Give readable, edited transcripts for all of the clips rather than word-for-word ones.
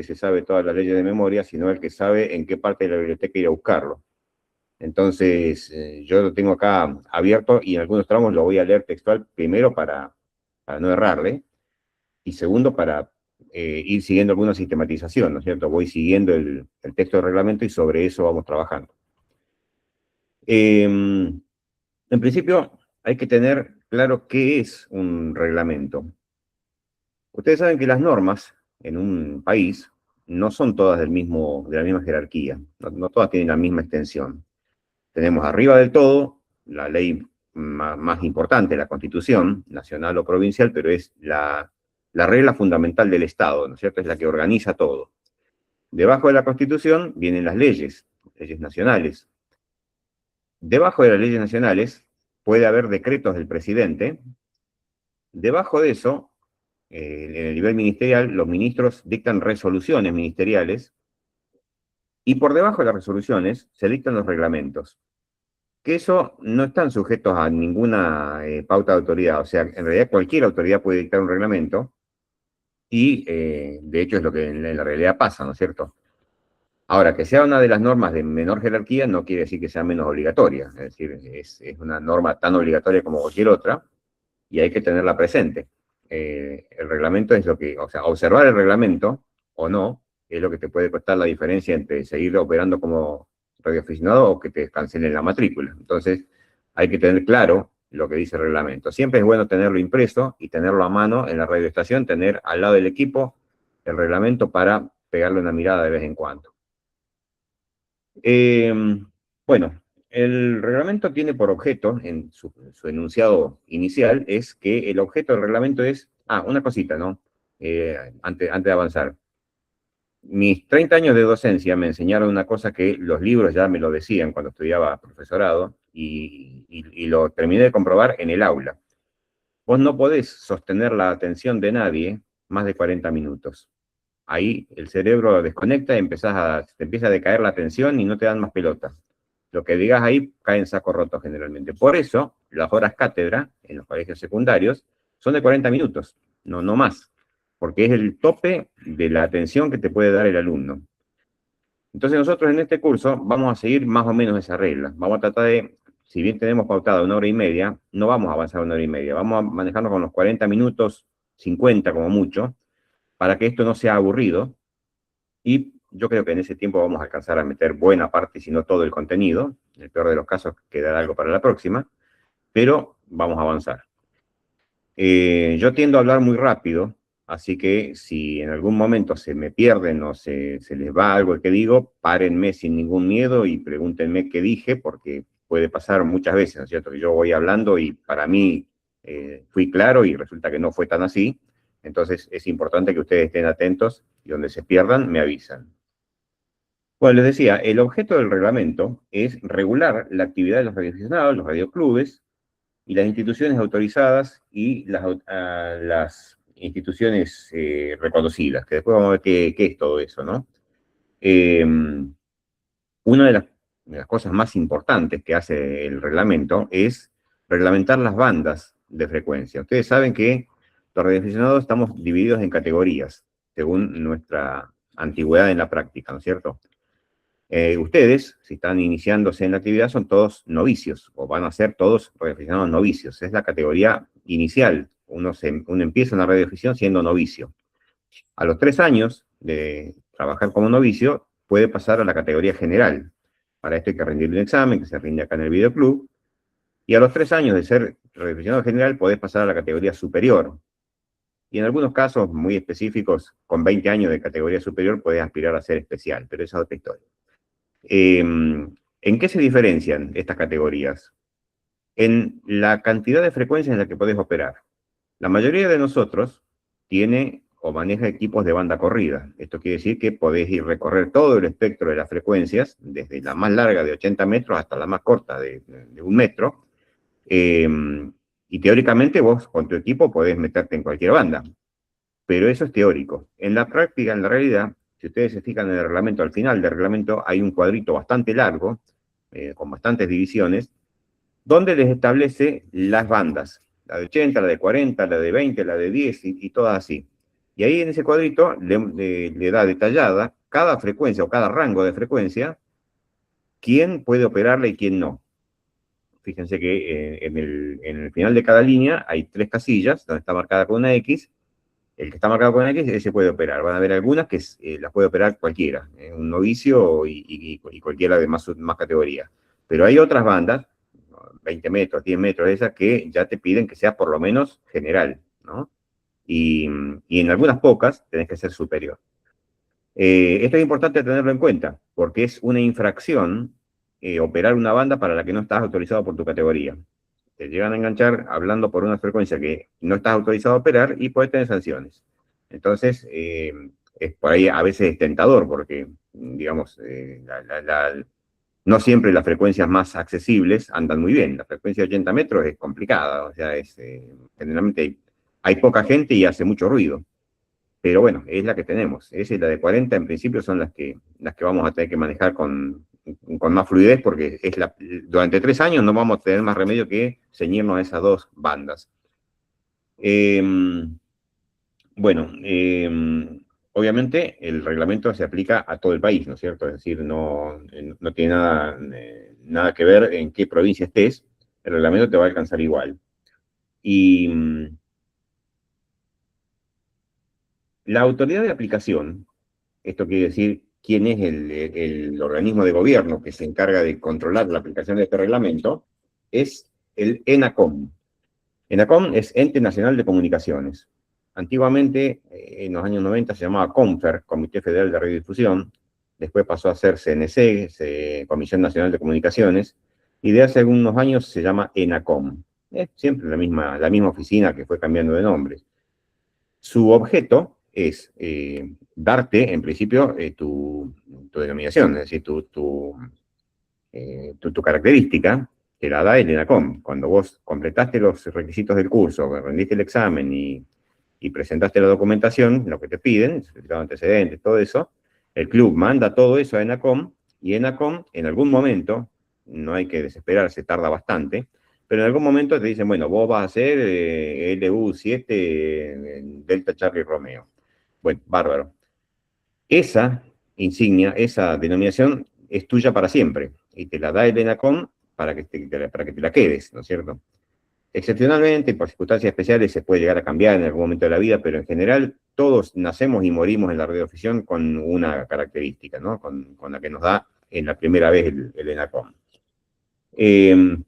que se sabe todas las leyes de memoria, sino el que sabe en qué parte de la biblioteca ir a buscarlo. Entonces, yo lo tengo acá abierto y en algunos tramos lo voy a leer textual, primero para no errarle, y segundo para ir siguiendo alguna sistematización, ¿no es cierto? Voy siguiendo el texto del reglamento y sobre eso vamos trabajando. En principio, hay que tener claro qué es un reglamento. Ustedes saben que las normas en un país no son todas de la misma jerarquía, no todas tienen la misma extensión. Tenemos arriba del todo la ley más importante, la Constitución, nacional o provincial, pero es la regla fundamental del Estado, ¿no es cierto? Es la que organiza todo. Debajo de la Constitución vienen las leyes nacionales. Debajo de las leyes nacionales puede haber decretos del presidente. Debajo de eso, en el nivel ministerial, los ministros dictan resoluciones ministeriales y por debajo de las resoluciones se dictan los reglamentos, que eso no están sujetos a ninguna pauta de autoridad. O sea, en realidad cualquier autoridad puede dictar un reglamento y de hecho es lo que en la realidad pasa, ¿no es cierto? Ahora, que sea una de las normas de menor jerarquía no quiere decir que sea menos obligatoria, es decir, es una norma tan obligatoria como cualquier otra y hay que tenerla presente. El reglamento es lo que, o sea, observar el reglamento o no, es lo que te puede costar la diferencia entre seguir operando como radioaficionado o que te cancelen la matrícula. Entonces, hay que tener claro lo que dice el reglamento. Siempre es bueno tenerlo impreso y tenerlo a mano en la radioestación, tener al lado del equipo el reglamento para pegarle una mirada de vez en cuando. Eh, bueno, el reglamento tiene por objeto, en su enunciado inicial, es que el objeto del reglamento es, una cosita, ¿no? Antes de avanzar. Mis 30 años de docencia me enseñaron una cosa que los libros ya me lo decían cuando estudiaba profesorado y lo terminé de comprobar en el aula. Vos no podés sostener la atención de nadie más de 40 minutos. Ahí el cerebro desconecta y te empieza a decaer la atención y no te dan más pelota. Lo que digas ahí cae en saco roto generalmente. Por eso, las horas cátedra en los colegios secundarios son de 40 minutos, no más, porque es el tope de la atención que te puede dar el alumno. Entonces nosotros en este curso vamos a seguir más o menos esa regla. Vamos a tratar de, si bien tenemos pautada 1 hora y media, no vamos a avanzar 1 hora y media. Vamos a manejarnos con los 40 minutos, 50 como mucho, para que esto no sea aburrido. Y yo creo que en ese tiempo vamos a alcanzar a meter buena parte, si no todo el contenido. En el peor de los casos quedará algo para la próxima, pero vamos a avanzar. Yo tiendo a hablar muy rápido, así que si en algún momento se me pierden o se les va algo que digo, párenme sin ningún miedo y pregúntenme qué dije, porque puede pasar muchas veces, ¿no es cierto? Que yo voy hablando y para mí fui claro y resulta que no fue tan así. Entonces es importante que ustedes estén atentos y donde se pierdan me avisan. Bueno, les decía, el objeto del reglamento es regular la actividad de los radioaficionados, los radioclubes y las instituciones autorizadas y las instituciones reconocidas, que después vamos a ver qué es todo eso, ¿no? Eh, una de las cosas más importantes que hace el reglamento es reglamentar las bandas de frecuencia. Ustedes saben que los radioaficionados estamos divididos en categorías, según nuestra antigüedad en la práctica, ¿no es cierto? Ustedes, si están iniciándose en la actividad, son todos novicios, o van a ser todos radioaficionados novicios. Es la categoría inicial. Uno empieza en la radioafición siendo novicio. A los 3 años de trabajar como novicio, puede pasar a la categoría general. Para esto hay que rendir un examen, que se rinde acá en el videoclub. Y a los 3 años de ser radioaficionado general, podés pasar a la categoría superior. Y en algunos casos muy específicos, con 20 años de categoría superior, podés aspirar a ser especial, pero esa es otra historia. ¿En qué se diferencian estas categorías? En la cantidad de frecuencias en la que podés operar. La mayoría de nosotros tiene o maneja equipos de banda corrida. Esto quiere decir que podés ir recorrer todo el espectro de las frecuencias, desde la más larga de 80 metros hasta la más corta de 1 metro. Y teóricamente vos con tu equipo podés meterte en cualquier banda. Pero eso es teórico. En la práctica, en la realidad, si ustedes se fijan en el reglamento, al final del reglamento hay un cuadrito bastante largo, con bastantes divisiones, donde les establece las bandas, la de 80, la de 40, la de 20, la de 10 y todas así. Y ahí en ese cuadrito le da detallada cada frecuencia o cada rango de frecuencia, quién puede operarla y quién no. Fíjense que en el final de cada línea hay 3 casillas donde está marcada con una X. El que está marcado con X, ese puede operar. Van a haber algunas que las puede operar cualquiera, un novicio y cualquiera de más categoría. Pero hay otras bandas, 20 metros, 10 metros de esas, que ya te piden que sea por lo menos general, ¿no? Y en algunas pocas tenés que ser superior. Esto es importante tenerlo en cuenta, porque es una infracción operar una banda para la que no estás autorizado por tu categoría. Te llegan a enganchar hablando por una frecuencia que no estás autorizado a operar y puedes tener sanciones. Entonces, es por ahí a veces es tentador, porque, digamos, no siempre las frecuencias más accesibles andan muy bien. La frecuencia de 80 metros es complicada, o sea, generalmente hay poca gente y hace mucho ruido. Pero bueno, es la que tenemos. Esa y la de 40 en principio son las que vamos a tener que manejar con más fluidez porque durante 3 años no vamos a tener más remedio que ceñirnos a esas dos bandas. Eh, bueno, obviamente el reglamento se aplica a todo el país, ¿no es cierto? Es decir, no tiene nada que ver en qué provincia estés, el reglamento te va a alcanzar igual. Y la autoridad de aplicación, esto quiere decir quién es el organismo de gobierno que se encarga de controlar la aplicación de este reglamento, es el ENACOM. ENACOM es Ente Nacional de Comunicaciones. Antiguamente, en los años 90, se llamaba CONFER, Comité Federal de Radiodifusión, después pasó a ser CNC, Comisión Nacional de Comunicaciones, y de hace algunos años se llama ENACOM. Es siempre la misma oficina que fue cambiando de nombre. Su objeto es darte, en principio, tu denominación, es decir, tu característica, te la da el ENACOM. Cuando vos completaste los requisitos del curso, rendiste el examen y presentaste la documentación, lo que te piden, certificado de antecedentes, todo eso, el club manda todo eso a ENACOM y ENACOM en algún momento, no hay que desesperarse, tarda bastante, pero en algún momento te dicen, bueno, vos vas a hacer LU7 Delta Charlie Romeo. Bueno, bárbaro. Esa insignia, esa denominación es tuya para siempre y te la da el ENACOM para que te la quedes, ¿no es cierto? Excepcionalmente, por circunstancias especiales, se puede llegar a cambiar en algún momento de la vida, pero en general todos nacemos y morimos en la radioafición con una característica, ¿no? Con la que nos da en la primera vez el ENACOM. En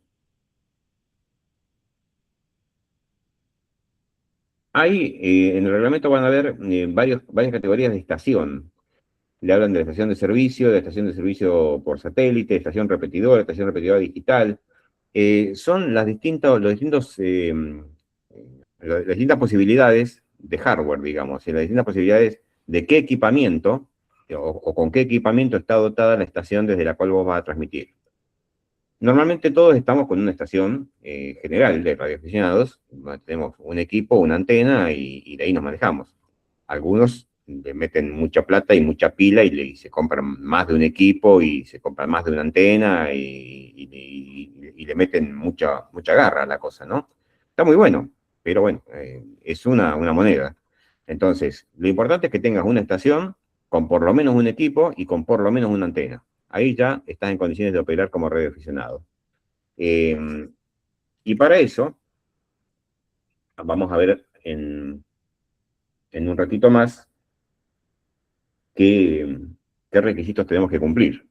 el reglamento van a haber varias categorías de estación. Le hablan de la estación de servicio, de la estación de servicio por satélite, estación repetidora digital. Son las distintas posibilidades de hardware, digamos, y las distintas posibilidades de qué equipamiento o con qué equipamiento está dotada la estación desde la cual vos vas a transmitir. Normalmente todos estamos con una estación general de radioaficionados, tenemos un equipo, una antena y de ahí nos manejamos. Algunos le meten mucha plata y mucha pila y se compran más de un equipo y se compran más de una antena y le meten mucha garra a la cosa, ¿no? Está muy bueno, pero bueno, es una moneda. Entonces, lo importante es que tengas una estación con por lo menos un equipo y con por lo menos una antena. Ahí ya estás en condiciones de operar como radioaficionado. Eh, y para eso, vamos a ver en un ratito más qué, qué requisitos tenemos que cumplir.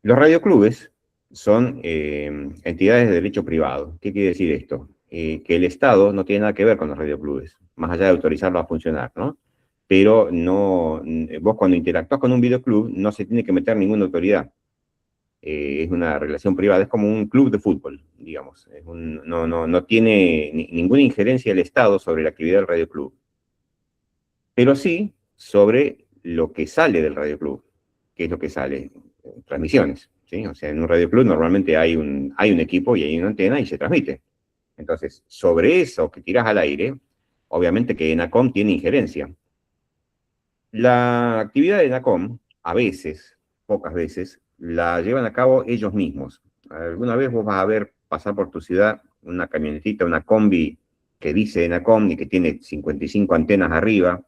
Los radioclubes son entidades de derecho privado. ¿Qué quiere decir esto? Que el Estado no tiene nada que ver con los radioclubes, más allá de autorizarlos a funcionar, ¿no? Pero no, vos cuando interactúas con un videoclub no se tiene que meter ninguna autoridad. Es una relación privada, es como un club de fútbol, digamos. No tiene ninguna injerencia del Estado sobre la actividad del radioclub, pero sí sobre lo que sale del radioclub. ¿Qué es lo que sale? Transmisiones, ¿sí? O sea, en un radioclub normalmente hay un equipo y hay una antena y se transmite. Entonces, sobre eso que tiras al aire, obviamente que ENACOM tiene injerencia. La actividad de ENACOM, a veces, pocas veces, la llevan a cabo ellos mismos. Alguna vez vos vas a ver pasar por tu ciudad una camionetita, una combi que dice ENACOM y que tiene 55 antenas arriba,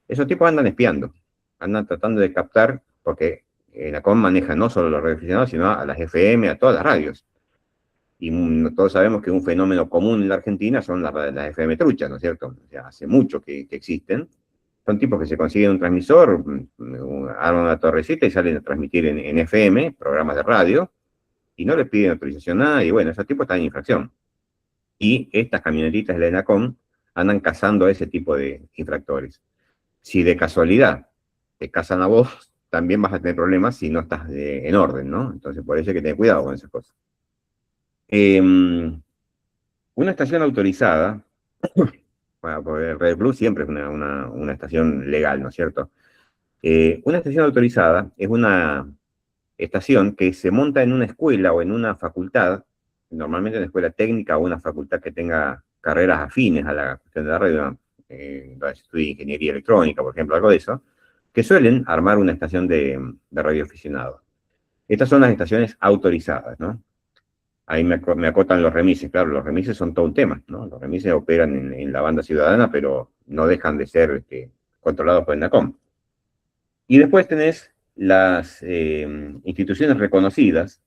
esos tipos andan espiando, andan tratando de captar, porque ENACOM maneja no solo los radioaficionados, sino a las FM, a todas las radios. Y todos sabemos que un fenómeno común en la Argentina son las FM truchas, ¿no es cierto? O sea, hace mucho que existen. Son tipos que se consiguen un transmisor, arman una torrecita y salen a transmitir en FM, programas de radio, y no les piden autorización a nada, y bueno, esos tipos están en infracción. Y estas camionetitas de la ENACOM andan cazando a ese tipo de infractores. Si de casualidad te cazan a vos, también vas a tener problemas si no estás en orden, ¿no? Entonces, por eso hay que tener cuidado con esas cosas. Una estación autorizada, bueno, porque Red Blue siempre es una estación legal, ¿no es cierto? Una estación autorizada es una estación que se monta en una escuela o en una facultad, normalmente en una escuela técnica o una facultad que tenga carreras afines a la cuestión de la radio, donde se estudia ingeniería electrónica, por ejemplo, algo de eso, que suelen armar una estación de radioaficionado. Estas son las estaciones autorizadas, ¿no? Ahí me acotan los remises, claro, los remises son todo un tema, ¿no? Los remises operan en la banda ciudadana, pero no dejan de ser controlados por el NACOM. Y después tenés las instituciones reconocidas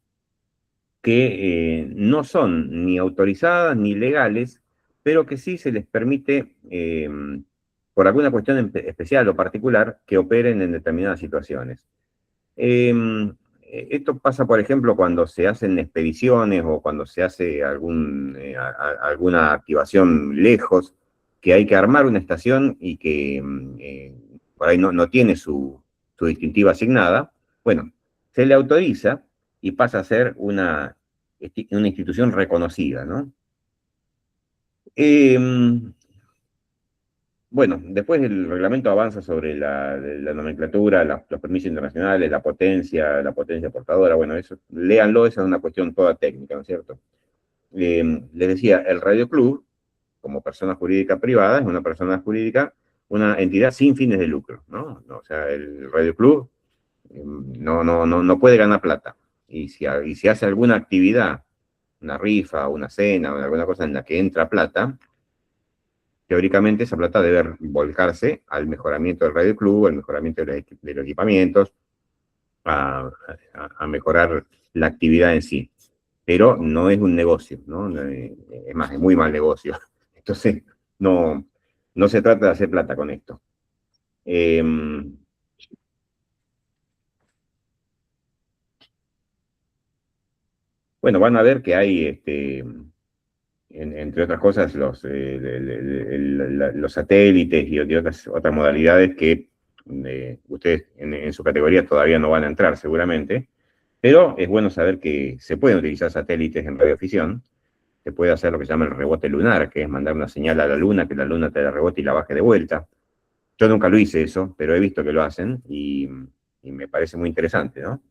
que no son ni autorizadas ni legales, pero que sí se les permite, por alguna cuestión especial o particular, que operen en determinadas situaciones. Esto pasa, por ejemplo, cuando se hacen expediciones o cuando se hace alguna activación lejos, que hay que armar una estación y que por ahí no tiene su distintiva asignada. Bueno, se le autoriza y pasa a ser una institución reconocida, ¿no? Bueno, después el reglamento avanza sobre la nomenclatura, los permisos internacionales, la potencia portadora, bueno, eso, léanlo, esa es una cuestión toda técnica, ¿no es cierto? Les decía, el Radio Club, como persona jurídica privada, es una persona jurídica, una entidad sin fines de lucro, ¿no? O sea, el Radio Club no puede ganar plata. Y si hace alguna actividad, una rifa, una cena, o alguna cosa en la que entra plata, teóricamente esa plata debe volcarse al mejoramiento del radio club, al mejoramiento de los equipamientos, a mejorar la actividad en sí. Pero no es un negocio, ¿no? Es más, es muy mal negocio. Entonces, no, no se trata de hacer plata con esto. Bueno, van a ver que hay, entre otras cosas, los satélites y otras modalidades que ustedes en su categoría todavía no van a entrar seguramente, pero es bueno saber que se pueden utilizar satélites en radioafición, se puede hacer lo que se llama el rebote lunar, que es mandar una señal a la luna, que la luna te la rebote y la baje de vuelta. Yo nunca lo hice eso, pero he visto que lo hacen y me parece muy interesante, ¿no?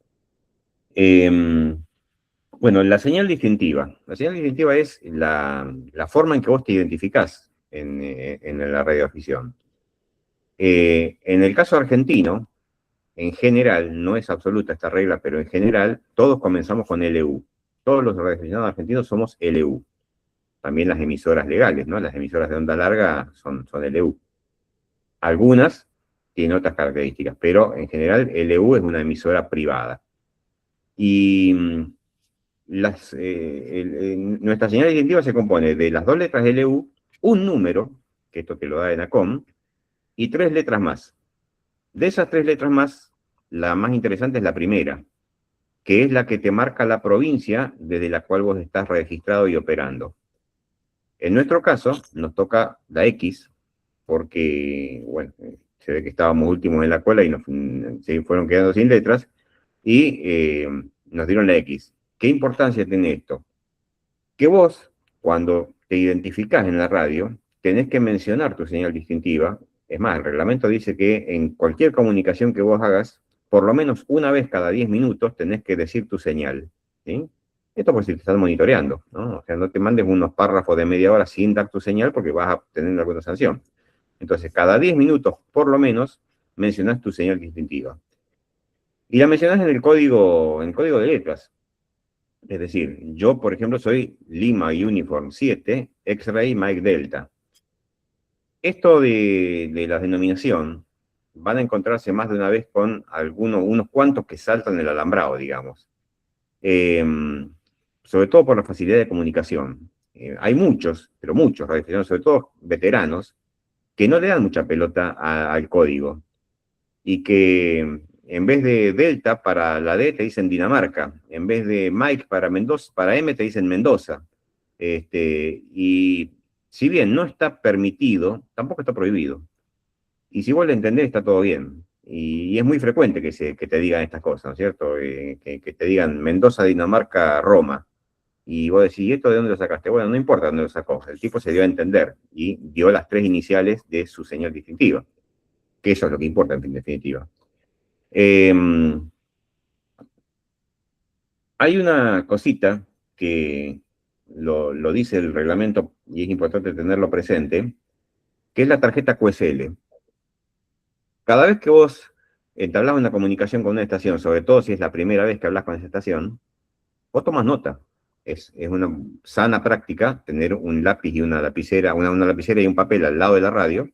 Bueno, la señal distintiva. La señal distintiva es la forma en que vos te identificás en la radioafición. En el caso argentino, en general, no es absoluta esta regla, pero en general, todos comenzamos con LU. Todos los radioaficionados argentinos somos LU. También las emisoras legales, ¿no? Las emisoras de onda larga son LU. Algunas tienen otras características, pero en general LU es una emisora privada. Y nuestra señal distintiva se compone de las dos letras LU, un número, que esto te lo da ENACOM, y tres letras más. De esas tres letras más, la más interesante es la primera, que es la que te marca la provincia desde la cual vos estás registrado y operando. En nuestro caso, nos toca la X, porque, bueno, se ve que estábamos últimos en la cola y se fueron quedando sin letras, y nos dieron la X. ¿Qué importancia tiene esto? Que vos, cuando te identificás en la radio, tenés que mencionar tu señal distintiva. Es más, el reglamento dice que en cualquier comunicación que vos hagas, por lo menos una vez cada 10 minutos tenés que decir tu señal, ¿sí? Esto por si te están monitoreando, ¿no? O sea, no te mandes unos párrafos de media hora sin dar tu señal porque vas a tener alguna sanción. Entonces, cada 10 minutos, por lo menos, mencionás tu señal distintiva. Y la mencionás en el código de letras. Es decir, yo, por ejemplo, soy Lima Uniform 7, X-Ray Mike Delta. Esto de la denominación, van a encontrarse más de una vez con unos cuantos que saltan el alambrado, digamos. Eh, Sobre todo por la facilidad de comunicación. Hay muchos, pero muchos radioaficionados, sobre todo veteranos, que no le dan mucha pelota al código y que en vez de Delta para la D te dicen Dinamarca, en vez de Mike para Mendoza, para M te dicen Mendoza. Y si bien no está permitido, tampoco está prohibido. Y si vos lo entendés, está todo bien. Y es muy frecuente que te digan estas cosas, ¿no es cierto? Que te digan Mendoza, Dinamarca, Roma. Y vos decís, ¿y esto de dónde lo sacaste? Bueno, no importa dónde lo sacó. El tipo se dio a entender y dio las tres iniciales de su señal distintiva, que eso es lo que importa en definitiva. Eh, Hay una cosita que lo dice el reglamento y es importante tenerlo presente, que es la tarjeta QSL. Cada vez que vos entablás una comunicación con una estación, sobre todo si es la primera vez que hablas con esa estación, vos tomas nota. Es una sana práctica tener un lápiz y una lapicera, una lapicera y un papel al lado de la radio,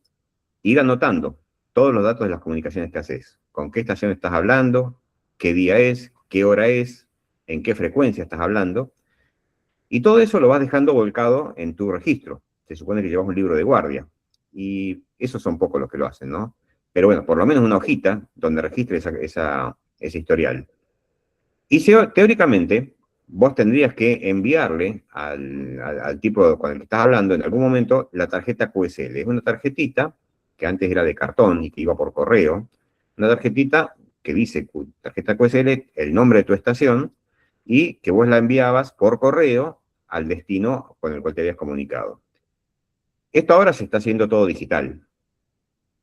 ir anotando todos los datos de las comunicaciones que haces. Con qué estación estás hablando, qué día es, qué hora es, en qué frecuencia estás hablando. Y todo eso lo vas dejando volcado en tu registro. Se supone que llevas un libro de guardia. Y esos son pocos los que lo hacen, ¿no? Pero bueno, por lo menos una hojita donde registre ese historial. Y teóricamente, vos tendrías que enviarle al tipo con el que estás hablando en algún momento la tarjeta QSL. Es una tarjetita que antes era de cartón y que iba por correo. Una tarjetita que dice tarjeta QSL, el nombre de tu estación, y que vos la enviabas por correo al destino con el cual te habías comunicado. Esto ahora se está haciendo todo digital.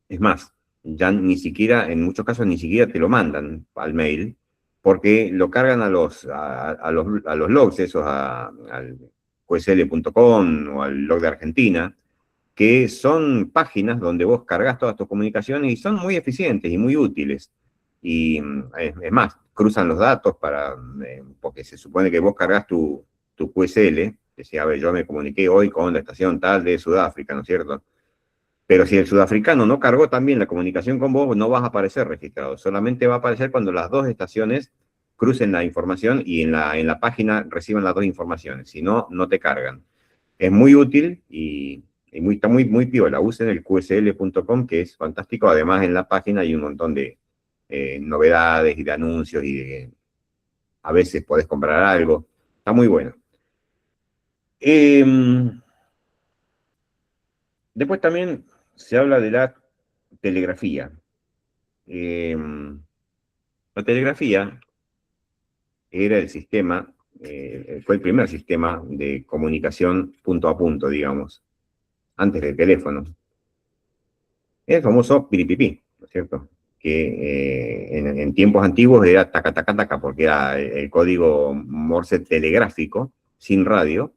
Es más, ya ni siquiera, en muchos casos, ni siquiera te lo mandan al mail, porque lo cargan a los logs, esos, al qsl.com o al log de Argentina, que son páginas donde vos cargas todas tus comunicaciones y son muy eficientes y muy útiles. Y es más, cruzan los datos porque se supone que vos cargas tu QSL, decía, a ver, yo me comuniqué hoy con la estación tal de Sudáfrica, ¿no es cierto? Pero si el sudafricano no cargó también la comunicación con vos, no vas a aparecer registrado. Solamente va a aparecer cuando las dos estaciones crucen la información y en la página reciban las dos informaciones. Si no, no te cargan. Es muy útil y está muy piola. Usen el qsl.com, que es fantástico. Además, en la página hay un montón de novedades y de anuncios a veces podés comprar algo. Está muy bueno. Eh, Después también se habla de la telegrafía. Eh, la telegrafía era el sistema, fue el primer sistema de comunicación punto a punto, digamos, antes del teléfono. Era el famoso piripipí, ¿no es cierto? Que en tiempos antiguos era taca, taca, taca, porque era el código Morse telegráfico, sin radio,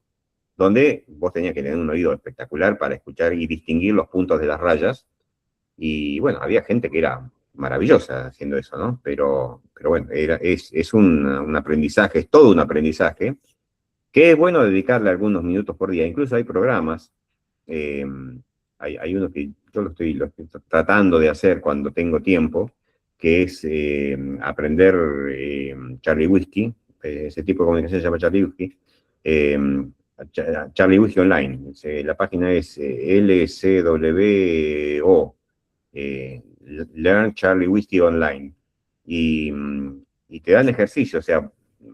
donde vos tenías que tener un oído espectacular para escuchar y distinguir los puntos de las rayas. Y bueno, había gente que era maravillosa haciendo eso, ¿no? Pero bueno, es un aprendizaje, es todo un aprendizaje, que es bueno dedicarle algunos minutos por día. Incluso hay programas, eh, hay uno que yo lo estoy tratando de hacer cuando tengo tiempo, que es aprender Charlie Whiskey, ese tipo de comunicación se llama Charlie Whiskey, eh, Charlie Whiskey Online. La página es LCWO, Learn Charlie Whiskey Online. Y, y te dan ejercicio, o sea,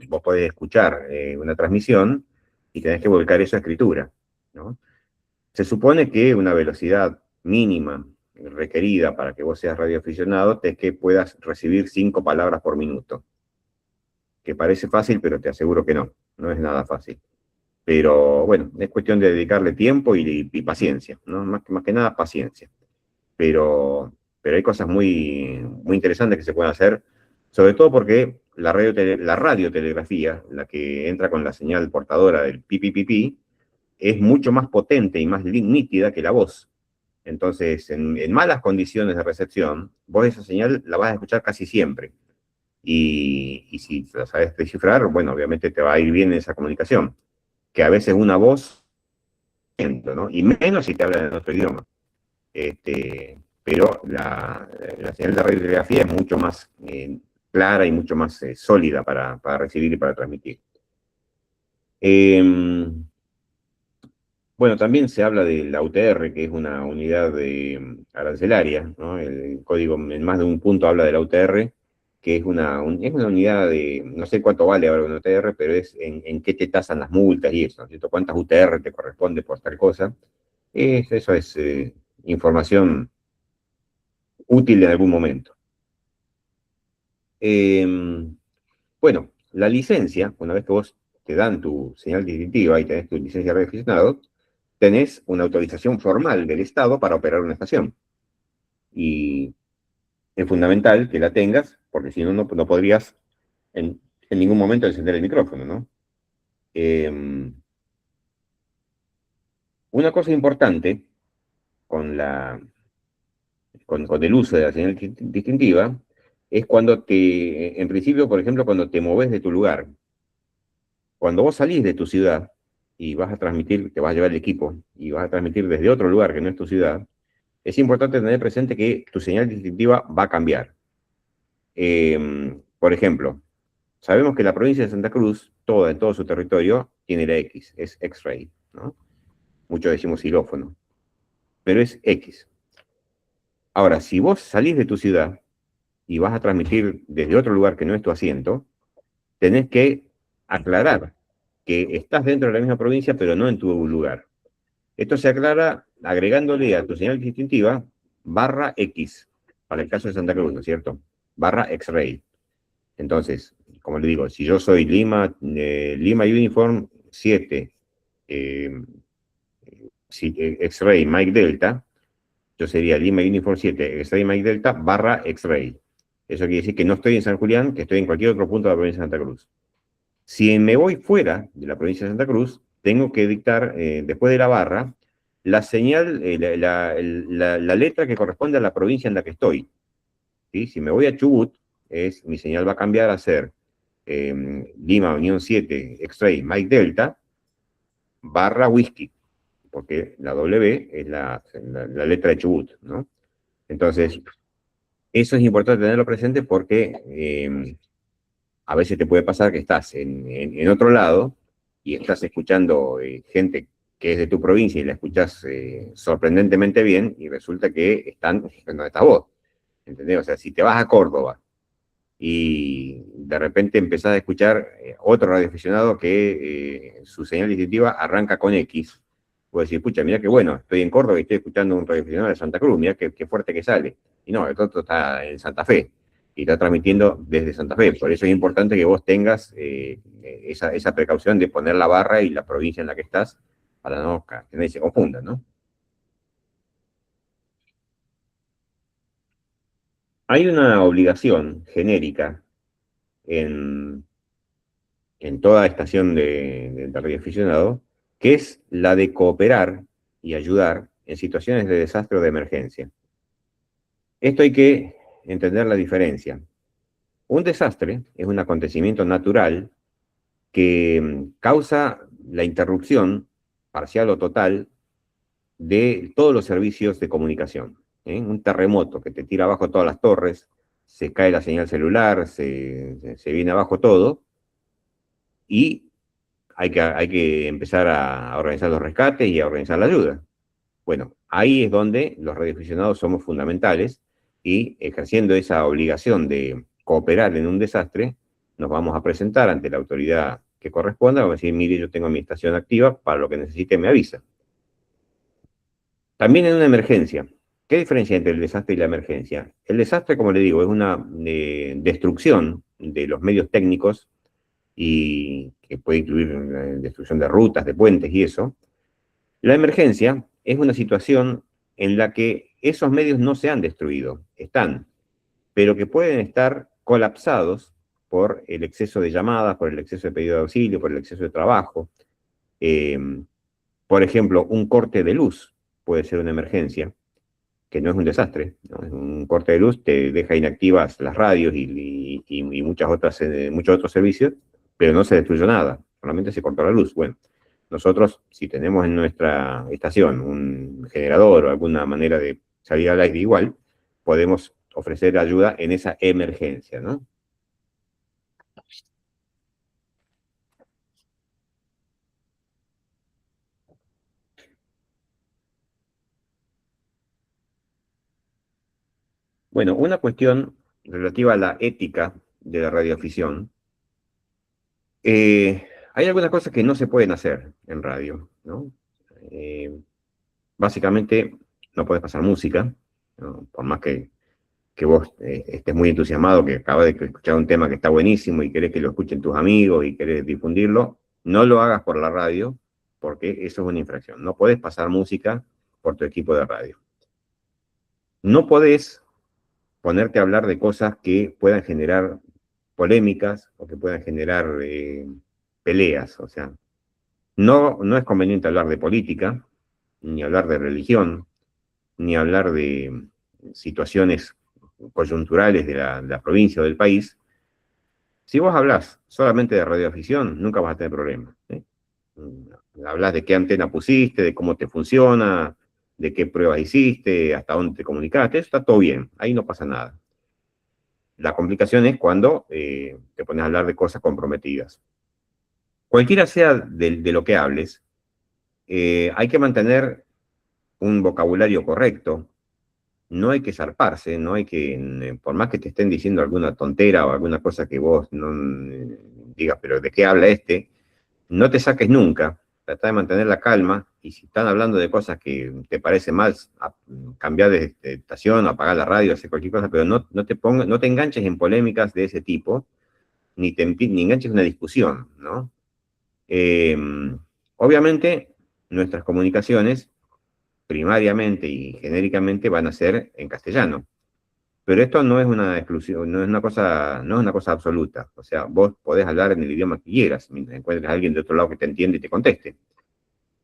vos podés escuchar una transmisión y tenés que volcar eso a escritura, ¿no? Se supone que una velocidad mínima requerida para que vos seas radioaficionado es que puedas recibir 5 palabras por minuto, que parece fácil, pero te aseguro que no, no es nada fácil. Pero bueno, es cuestión de dedicarle tiempo y paciencia, ¿no? Más que nada paciencia. Pero hay cosas muy interesantes que se pueden hacer, sobre todo porque la radiotelegrafía, la que entra con la señal portadora del pipipipi, es mucho más potente y más nítida que la voz. Entonces, en malas condiciones de recepción, vos esa señal la vas a escuchar casi siempre. Y si la sabes descifrar, bueno, obviamente te va a ir bien esa comunicación. Que a veces una voz, ¿no? Y menos si te hablan en otro idioma. pero la señal de radiotelegrafía es mucho más clara y mucho más sólida para recibir y para transmitir. Bueno, también se habla de la UTR, que es una unidad arancelaria, ¿no? El código en más de un punto habla de la UTR, que es es una unidad de, no sé cuánto vale ahora una UTR, pero es en qué te tasan las multas y eso, ¿no? ¿Cierto? ¿Cuántas UTR te corresponde por tal cosa? Eso es información útil en algún momento. Bueno, la licencia, una vez que vos te dan tu señal distintiva y tenés tu licencia de radioaficionado, tenés una autorización formal del Estado para operar una estación. Y es fundamental que la tengas, porque si no, no podrías en ningún momento encender el micrófono, ¿no? Una cosa importante con, con el uso de la señal distintiva es cuando en principio, por ejemplo, cuando te moves de tu lugar. Cuando vos salís de tu ciudad y vas a transmitir, te vas a llevar el equipo y vas a transmitir desde otro lugar que no es tu ciudad, es importante tener presente que tu señal distintiva va a cambiar. Por ejemplo, sabemos que la provincia de Santa Cruz, toda, en todo su territorio, tiene la X, es X-ray, ¿no? Muchos decimos xilófono, pero es X. Ahora, si vos salís de tu ciudad y vas a transmitir desde otro lugar que no es tu asiento, tenés que aclarar que estás dentro de la misma provincia, pero no en tu lugar. Esto se aclara agregándole a tu señal distintiva barra X, para el caso de Santa Cruz, ¿no es cierto? Barra X-ray. Entonces, como le digo, si yo soy Lima Uniform 7, X-ray Mike Delta, yo sería Lima Uniform 7, X-ray Mike Delta barra X-ray. Eso quiere decir que no estoy en San Julián, que estoy en cualquier otro punto de la provincia de Santa Cruz. Si me voy fuera de la provincia de Santa Cruz, tengo que dictar, después de la barra, la señal, la letra que corresponde a la provincia en la que estoy. ¿Sí? Si me voy a Chubut, mi señal va a cambiar a ser Lima Unión 7 X-Ray Mike Delta barra Whisky, porque la W es la letra de Chubut, ¿no? Entonces, eso es importante tenerlo presente porque a veces te puede pasar que estás en otro lado y estás escuchando gente que es de tu provincia y la escuchas sorprendentemente bien y resulta que están donde estás vos. ¿Entendés? O sea, si te vas a Córdoba y de repente empezás a escuchar otro radioaficionado que su señal distintiva arranca con X, puedes decir, pucha, mira qué bueno, estoy en Córdoba y estoy escuchando un radioaficionado de Santa Cruz, mira qué fuerte que sale. Y no, el otro está en Santa Fe y está transmitiendo desde Santa Fe. Por eso es importante que vos tengas esa precaución de poner la barra y la provincia en la que estás para no que nadie se confunda, ¿no? Hay una obligación genérica en, en toda estación de radioaficionado, que es la de cooperar y ayudar en situaciones de desastre o de emergencia. Esto hay que entender la diferencia. Un desastre es un acontecimiento natural que causa la interrupción parcial o total de todos los servicios de comunicación. Un terremoto que te tira abajo todas las torres, se cae la señal celular, se viene abajo todo, y hay que empezar a organizar los rescates y a organizar la ayuda. Bueno, ahí es donde los radioaficionados somos fundamentales y ejerciendo esa obligación de cooperar en un desastre, nos vamos a presentar ante la autoridad que corresponda, vamos a decir, mire, yo tengo mi estación activa, para lo que necesite me avisa. También en una emergencia. ¿Qué diferencia entre el desastre y la emergencia? El desastre, como le digo, es una destrucción de los medios técnicos y que puede incluir destrucción de rutas, de puentes y eso. La emergencia es una situación en la que esos medios no se han destruido, están, pero que pueden estar colapsados por el exceso de llamadas, por el exceso de pedido de auxilio, por el exceso de trabajo. Eh, por ejemplo, un corte de luz puede ser una emergencia, que no es un desastre, ¿no? Un corte de luz te deja inactivas las radios y muchos otros servicios, pero no se destruyó nada, solamente se cortó la luz. Bueno, nosotros, si tenemos en nuestra estación un generador o alguna manera de salir al aire igual, podemos ofrecer ayuda en esa emergencia, ¿no? Bueno, una cuestión relativa a la ética de la radioafición. Hay algunas cosas que no se pueden hacer en radio, ¿no? Eh, Básicamente, no puedes pasar música, ¿no? Por más que vos estés muy entusiasmado, que acabas de escuchar un tema que está buenísimo y querés que lo escuchen tus amigos y querés difundirlo, no lo hagas por la radio, porque eso es una infracción. No podés pasar música por tu equipo de radio. No podés ponerte a hablar de cosas que puedan generar polémicas o que puedan generar peleas. O sea, no es conveniente hablar de política, ni hablar de religión, ni hablar de situaciones coyunturales de la provincia o del país. Si vos hablás solamente de radioafición, nunca vas a tener problemas. ¿Sí? Hablas de qué antena pusiste, de cómo te funciona, de qué pruebas hiciste, hasta dónde te comunicaste, eso está todo bien, ahí no pasa nada. La complicación es cuando te pones a hablar de cosas comprometidas. Cualquiera sea de lo que hables, hay que mantener un vocabulario correcto, no hay que zarparse, no hay que, por más que te estén diciendo alguna tontera o alguna cosa que vos no digas, pero ¿de qué habla este? No te saques nunca, trata de mantener la calma, y si están hablando de cosas que te parece mal, cambiar de estación, apagar la radio, hacer cualquier cosa, pero no te enganches en polémicas de ese tipo, ni enganches en una discusión, ¿no? Eh, Obviamente, nuestras comunicaciones, primariamente y genéricamente, van a ser en castellano. Pero esto no es una exclusión, no es una cosa absoluta. O sea, vos podés hablar en el idioma que quieras, mientras encuentres a alguien de otro lado que te entiende y te conteste.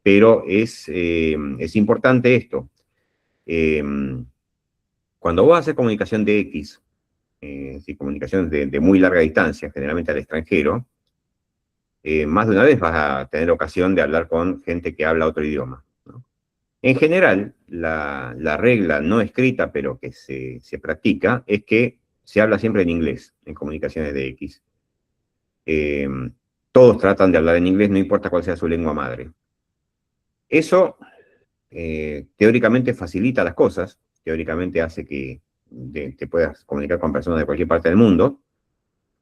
Pero es importante esto. Eh, Cuando vos haces comunicación de X, si comunicaciones de muy larga distancia, generalmente al extranjero, más de una vez vas a tener ocasión de hablar con gente que habla otro idioma, ¿no? En general, la regla no escrita, pero que se practica, es que se habla siempre en inglés, en comunicaciones de X. Eh, Todos tratan de hablar en inglés, no importa cuál sea su lengua madre. Eso teóricamente facilita las cosas, teóricamente hace que te puedas comunicar con personas de cualquier parte del mundo,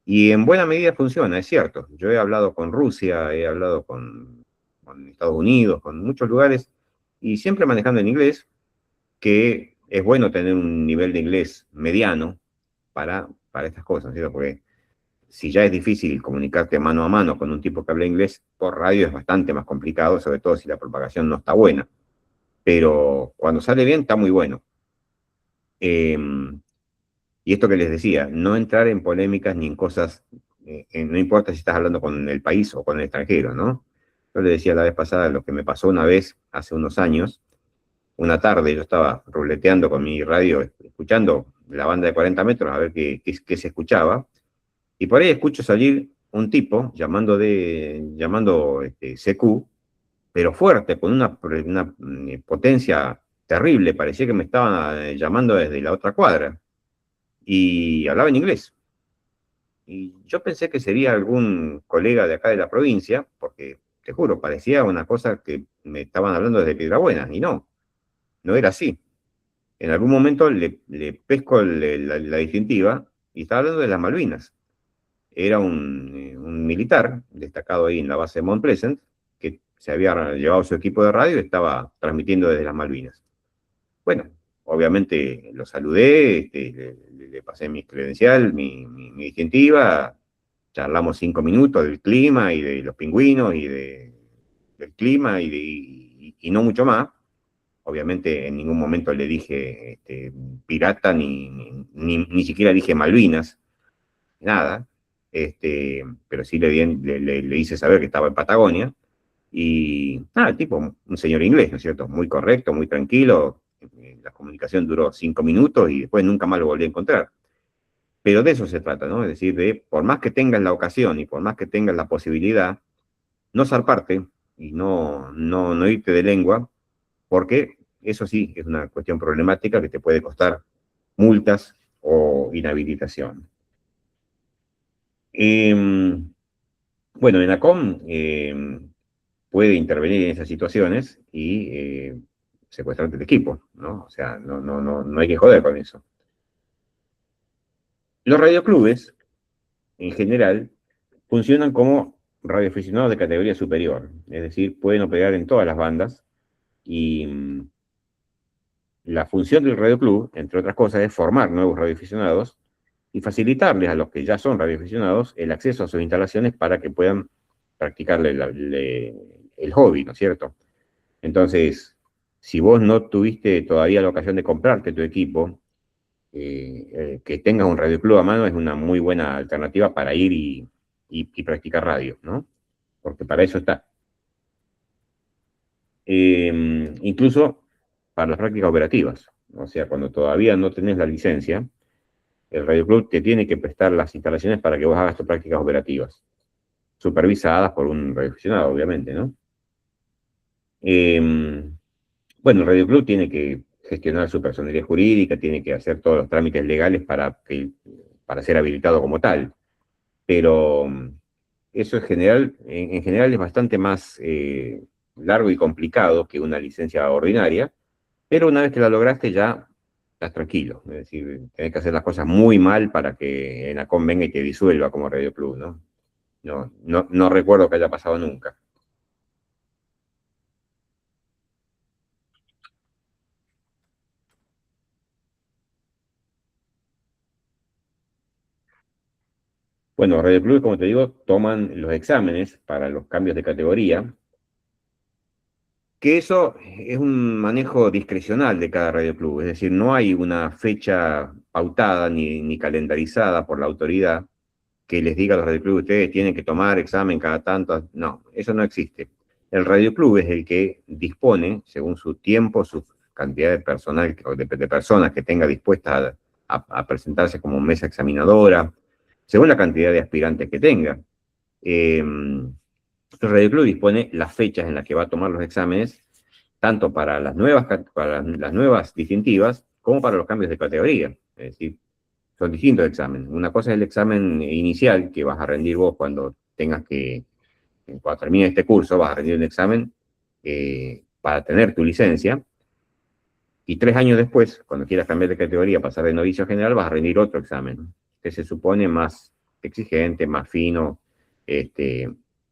y en buena medida funciona, es cierto. Yo he hablado con Rusia, he hablado con Estados Unidos, con muchos lugares, y siempre manejando en inglés, que es bueno tener un nivel de inglés mediano para estas cosas, ¿cierto? Porque si ya es difícil comunicarte mano a mano con un tipo que habla inglés, por radio es bastante más complicado, sobre todo si la propagación no está buena. Pero cuando sale bien, está muy bueno. Eh, y esto que les decía, no entrar en polémicas ni en cosas, no importa si estás hablando con el país o con el extranjero, ¿no? Yo les decía la vez pasada lo que me pasó una vez, hace unos años. Una tarde yo estaba ruleteando con mi radio, escuchando la banda de 40 metros a ver qué se escuchaba, y por ahí escucho salir un tipo llamando CQ, pero fuerte, con una potencia terrible, parecía que me estaban llamando desde la otra cuadra, y hablaba en inglés. Y yo pensé que sería algún colega de acá de la provincia, porque te juro, parecía una cosa que me estaban hablando desde Piedrabuena, y no era así. En algún momento le pesco la distintiva y estaba hablando de las Malvinas. Era un militar destacado ahí en la base de Mount Pleasant que se había llevado su equipo de radio y estaba transmitiendo desde las Malvinas. Bueno, obviamente lo saludé, le pasé mi credencial, mi distintiva, charlamos 5 minutos del clima y de los pingüinos del clima y no mucho más. Obviamente en ningún momento le dije pirata, ni siquiera dije Malvinas, nada. Pero sí le hice saber que estaba en Patagonia. Y nada, el tipo, un señor inglés, ¿no es cierto? Muy correcto, muy tranquilo. La comunicación duró 5 minutos y después nunca más lo volví a encontrar. Pero de eso se trata, ¿no? Es decir, por más que tengas la ocasión y por más que tengas la posibilidad, no zarparte, y no irte de lengua, porque eso sí es una cuestión problemática que te puede costar multas o inhabilitación. Bueno, ENACOM puede intervenir en esas situaciones y secuestrarte el equipo, ¿no? O sea, no hay que joder con eso. Los radioclubes, en general, funcionan como radioaficionados de categoría superior, es decir, pueden operar en todas las bandas y la función del radioclub, entre otras cosas, es formar nuevos radioaficionados y facilitarles a los que ya son radioaficionados el acceso a sus instalaciones para que puedan practicarle el hobby, ¿no es cierto? Entonces, si vos no tuviste todavía la ocasión de comprarte tu equipo, que tengas un radioclub a mano es una muy buena alternativa para ir y practicar radio, ¿no? Porque para eso está. Incluso para las prácticas operativas. O sea, cuando todavía no tenés la licencia, el Radio Club te tiene que prestar las instalaciones para que vos hagas tus prácticas operativas, supervisadas por un radioaficionado, obviamente, ¿no? Eh, bueno, el Radio Club tiene que gestionar su personería jurídica, tiene que hacer todos los trámites legales para ser habilitado como tal, pero eso en general es bastante más largo y complicado que una licencia ordinaria, pero una vez que la lograste ya estás tranquilo. Es decir, tenés que hacer las cosas muy mal para que ENACOM venga y te disuelva como Radio Club, ¿no? No recuerdo que haya pasado nunca. Bueno, Radio Club, como te digo, toman los exámenes para los cambios de categoría, que eso es un manejo discrecional de cada radio club, es decir, no hay una fecha pautada ni calendarizada por la autoridad que les diga a los radioclubes, ustedes tienen que tomar examen cada tanto. No, eso no existe. El radioclub es el que dispone, según su tiempo, su cantidad de personal, de personas que tenga dispuestas a presentarse como mesa examinadora, según la cantidad de aspirantes que tenga. El radioclub dispone las fechas en las que va a tomar los exámenes, tanto para las nuevas distintivas como para los cambios de categoría. Es decir, son distintos exámenes. Una cosa es el examen inicial que vas a rendir vos cuando termines este curso, vas a rendir un examen para tener tu licencia, y 3 años después, cuando quieras cambiar de categoría, pasar de novicio a general, vas a rendir otro examen, que se supone más exigente, más fino, este,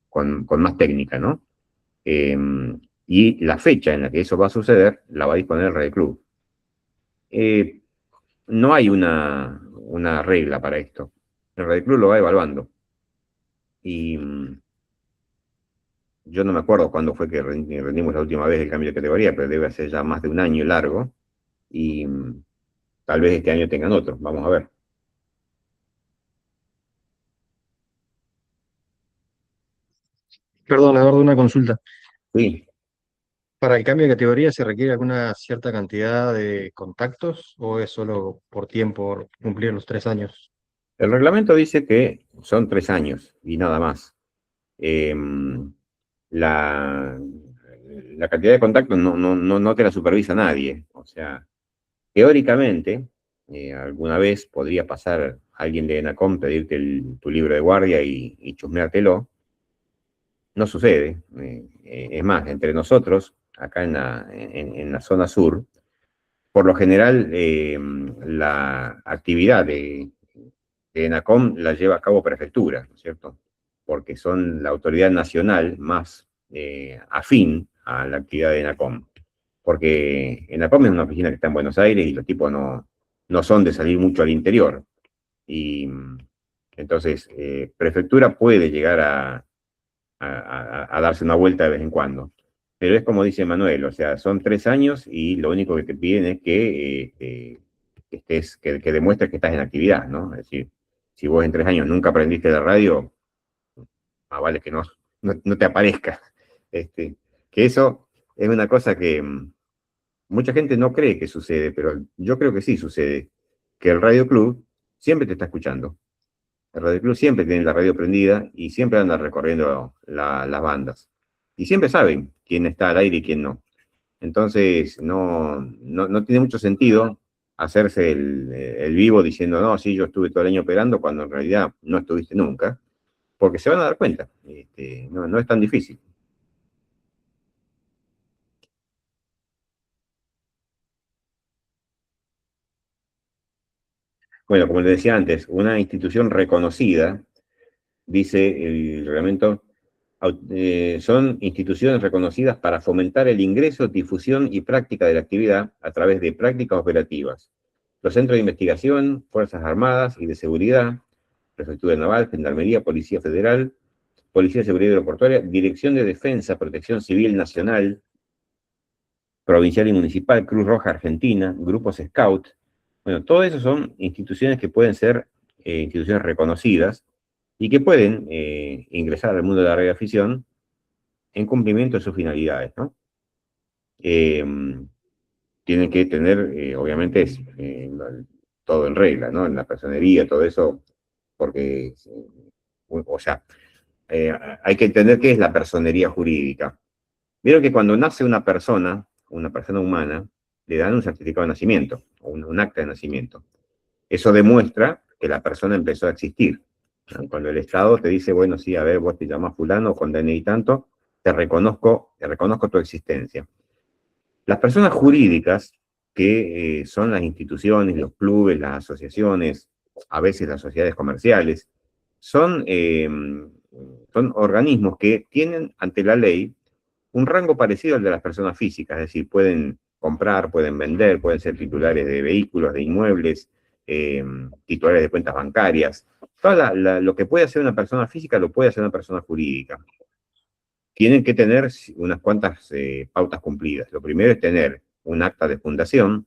con más técnica, ¿no? Eh, y la fecha en la que eso va a suceder la va a disponer el Red Club. Eh, no hay una regla para esto. El Red Club lo va evaluando. Y yo no me acuerdo cuándo fue que rendimos la última vez el cambio de categoría, pero debe ser ya más de un año largo. Y tal vez este año tengan otro. Vamos a ver. Perdón, Eduardo, una consulta. Sí. ¿Para el cambio de categoría se requiere alguna cierta cantidad de contactos o es solo por tiempo, por cumplir los 3 años? El reglamento dice que son 3 años y nada más. Eh, la, la cantidad de contactos no te la supervisa nadie. O sea, teóricamente, alguna vez podría pasar alguien de ENACOM, pedirte tu libro de guardia y chusmeártelo. No sucede. Es más, entre nosotros, acá en la zona sur, por lo general, la actividad de ENACOM la lleva a cabo prefectura, ¿no es cierto? Porque son la autoridad nacional más afín a la actividad de ENACOM. Porque ENACOM es una oficina que está en Buenos Aires y los tipos no son de salir mucho al interior. Y entonces, prefectura puede llegar a darse una vuelta de vez en cuando. Pero es como dice Manuel, o sea, son 3 años y lo único que te piden es que demuestres que estás en actividad, ¿no? Es decir, si vos en 3 años nunca aprendiste la radio, más vale que no te aparezca. Este, que eso es una cosa que mucha gente no cree que sucede, pero yo creo que sí sucede, que el Radio Club siempre te está escuchando. El Radio Club siempre tiene la radio prendida y siempre anda recorriendo las bandas. Y siempre saben quién está al aire y quién no. Entonces, no tiene mucho sentido hacerse el vivo diciendo, no, sí, yo estuve todo el año operando, cuando en realidad no estuviste nunca, porque se van a dar cuenta. No es tan difícil. Bueno, como le decía antes, una institución reconocida, dice el reglamento, son instituciones reconocidas para fomentar el ingreso, difusión y práctica de la actividad a través de prácticas operativas. Los centros de investigación, Fuerzas Armadas y de Seguridad, Prefectura Naval, Gendarmería, Policía Federal, Policía de Seguridad Aeroportuaria, Dirección de Defensa, Protección Civil Nacional, Provincial y Municipal, Cruz Roja Argentina, grupos Scout. Bueno, todo eso son instituciones que pueden ser instituciones reconocidas y que pueden ingresar al mundo de la radioafición en cumplimiento de sus finalidades, ¿no? Eh, Tienen que tener, obviamente, todo en regla, ¿no? En la personería, todo eso, porque, o sea, eh, hay que entender qué es la personería jurídica. Vieron que cuando nace una persona humana, le dan un certificado de nacimiento, o un acta de nacimiento. Eso demuestra que la persona empezó a existir. ¿No? Cuando el Estado te dice, bueno, sí, a ver, vos te llamás fulano, con DNI tanto, te reconozco tu existencia. Las personas jurídicas, que son las instituciones, los clubes, las asociaciones, a veces las sociedades comerciales, son, son organismos que tienen ante la ley un rango parecido al de las personas físicas, es decir, pueden comprar, pueden vender, pueden ser titulares de vehículos, de inmuebles, titulares de cuentas bancarias. Lo que puede hacer una persona física lo puede hacer una persona jurídica. Tienen que tener unas cuantas pautas cumplidas. Lo primero es tener un acta de fundación,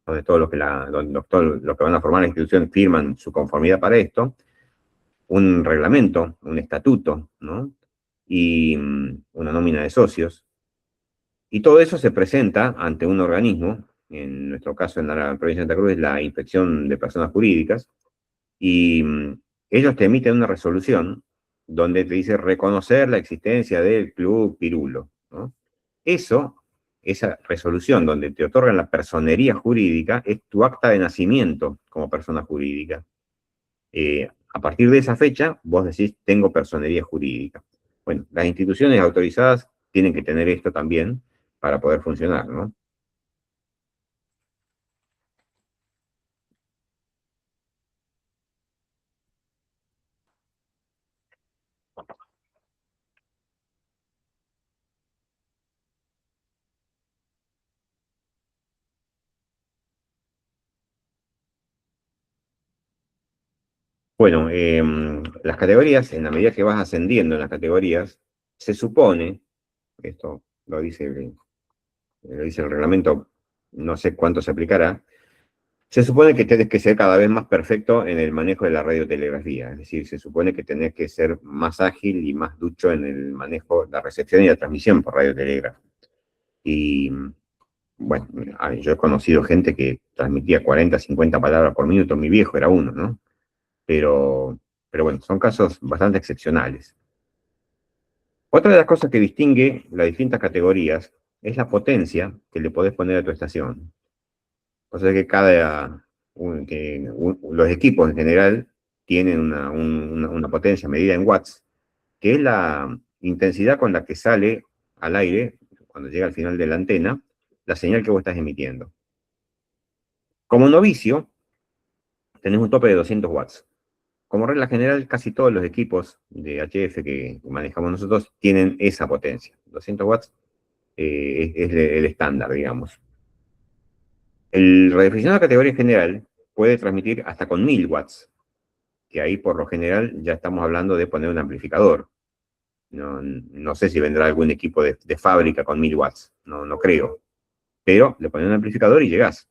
donde todo lo que, donde todo lo que van a formar la institución firman su conformidad para esto, un reglamento, un estatuto, ¿no? Y una nómina de socios. Y todo eso se presenta ante un organismo, en nuestro caso en la provincia de Santa Cruz es la Inspección de Personas Jurídicas, y ellos te emiten una resolución donde te dice reconocer la existencia del Club Pirulo, ¿no? Eso, esa resolución donde te otorgan la personería jurídica, es tu acta de nacimiento como persona jurídica. A partir de esa fecha, vos decís, tengo personería jurídica. Bueno, las instituciones autorizadas tienen que tener esto también para poder funcionar, ¿no? Bueno, las categorías, en la medida que vas ascendiendo en las categorías, se supone, esto lo dice el reglamento, no sé cuánto se aplicará, se supone que tienes que ser cada vez más perfecto en el manejo de la radiotelegrafía, es decir, se supone que tenés que ser más ágil y más ducho en el manejo, la recepción y la transmisión por radiotelegrafía. Y bueno, yo he conocido gente que transmitía 40, 50 palabras por minuto, mi viejo era uno, ¿no? Pero, pero bueno, son casos bastante excepcionales. Otra de las cosas que distingue las distintas categorías es la potencia que le podés poner a tu estación. O sea que los equipos en general tienen una potencia medida en watts, que es la intensidad con la que sale al aire, cuando llega al final de la antena, la señal que vos estás emitiendo. Como novicio, tenés un tope de 200 watts. Como regla general, casi todos los equipos de HF que manejamos nosotros tienen esa potencia. 200 watts es el estándar, digamos. El radioaficionado de categoría general puede transmitir hasta con 1000 watts, que ahí por lo general ya estamos hablando de poner un amplificador. No sé si vendrá algún equipo de fábrica con 1000 watts, no creo. Pero le pones un amplificador y llegás.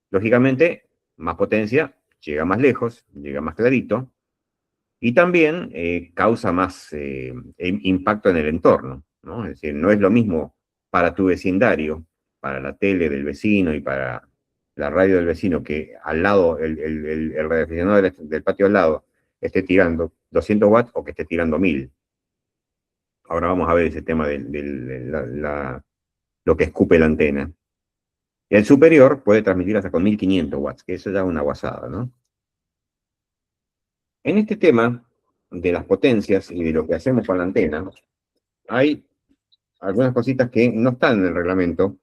Lógicamente, más potencia, llega más lejos, llega más clarito, y también causa más impacto en el entorno, ¿no? Es decir, no es lo mismo para tu vecindario, para la tele del vecino y para la radio del vecino, que al lado, el radioaficionado del patio al lado esté tirando 200 watts o que esté tirando 1000. Ahora vamos a ver ese tema de lo que escupe la antena. El superior puede transmitir hasta con 1500 watts, que eso ya es una guasada, ¿no? En este tema de las potencias y de lo que hacemos con la antena, hay algunas cositas que no están en el reglamento,